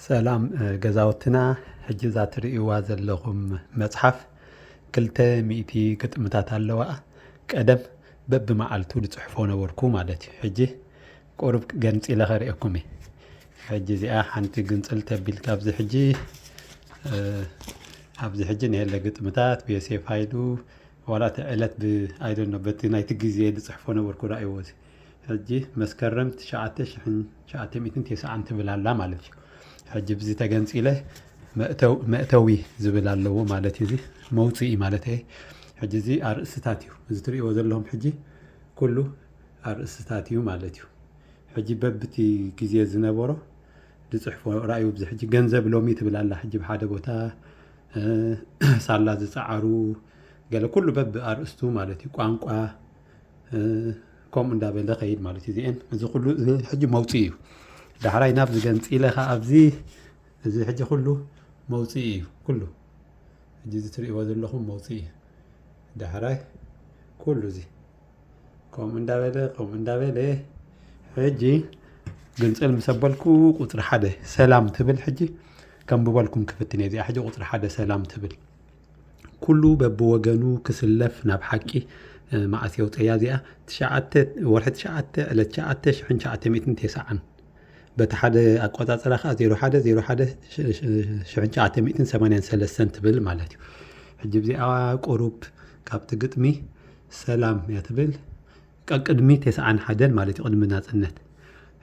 ሰላም ገዛውትና ሕጂ እዛ ትርእይዋ ዘለኹም መጽሓፍ 200 ግጥምታት ኣለዋ። ቀደም በብመዓልቱ ዝጽሕፎ ነበርኩ ማለት እዩ። ሕጂ ቁሩብ ገንፂለ ኸርእየኩም እየ። ሕጂ እዚኣ ሓንቲ ግንፅል ተቢልካ ኣብዚ ሕጂ ንየለ ግጥምታት ብዮሴፍ ሃይሉ ዋላ ተዕለት ብኣይዶኖ በቲ ናይቲ ግዜ ዝጽሕፎ ነበርኩ ራእይዎ እዚ ሕጂ መስከረም 1990 ትብል ኣላ ማለት እዩ። ሕጂ ብዚ ተገንፂለ መእተዊ ዝብል ኣለዎ ማለት እዩ። መውፅኢ ማለት እዩ። ሕጂ እዚ ኣርእስታት እዩ። እዚ ትርእይዎ ዘለኹም ሕጂ ኩሉ ኣርእስታት እዩ ማለት እዩ። ሕጂ በብቲ ግዜ ዝነበሮ ዝጽሕፎ ራእዩ ብዚ ሕጂ ገንዘብ ሎሚ ትብል ኣላ ሕጂ ብሓደ ቦታ ሳላ ዝፀዓሩ ገለ ኩሉ በብ ኣርእስቱ ማለት እዩ። ቋንቋ ከምኡ እንዳበለ ኸይድ ማለት እዩ። እዚአን እዚ ኩሉ ሕጂ መውፅኢ እዩ። ዳሕራይ ናብ ዝገንፂለ ኸ ኣብዚ እዚ ሕጂ ኩሉ መውፅኢ እዩ። ኩሉ ሕጂ እዚ ትርእይዎ ዘለኹም መውፅኢ እዩ። ዳሕራይ ኩሉ እዚ ከምኡ እንዳበለ ሕጂ ግንፅል ምስ ኣበልኩ ቁፅሪ 1 ሰላም ትብል ሕጂ ከምብበልኩም ክፍትን እየ። እዚኣ ሕጂ ቁፅሪ 1 ሰላም ትብል ኩሉ በብወገኑ ክስለፍ ናብ ሓቂ መዓስ የውፅያ እዚኣ ወርሒ 9 ዕለት 9/1990 በቲ ሓደ ኣቆፃፅራ ከዓ 01/01/1983 ትብል ማለት እዩ። ሕጂ ብዚኣ ቁሩብ ካብቲ ግጥሚ ሰላም እያ ትብል ቅድሚ 91 ማለት እዩ። ቅድሚ ናፅነት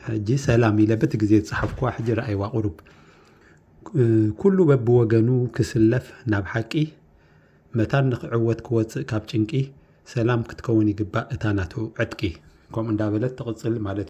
ሕጂ ሰላም ኢለ በቲ ግዜ ዝፀሓፍክዋ ሕጂ ረኣይዋ ቁሩብ ኩሉ በብወገኑ ክስለፍ ናብ ሓቂ መታ ንኽዕወት ክወፅእ ካብ ጭንቂ ሰላም ክትከውን ይግባእ እታ ናቱ ዕጥቂ ከምኡ እንዳበለት ትቕፅል ማለት እዩ።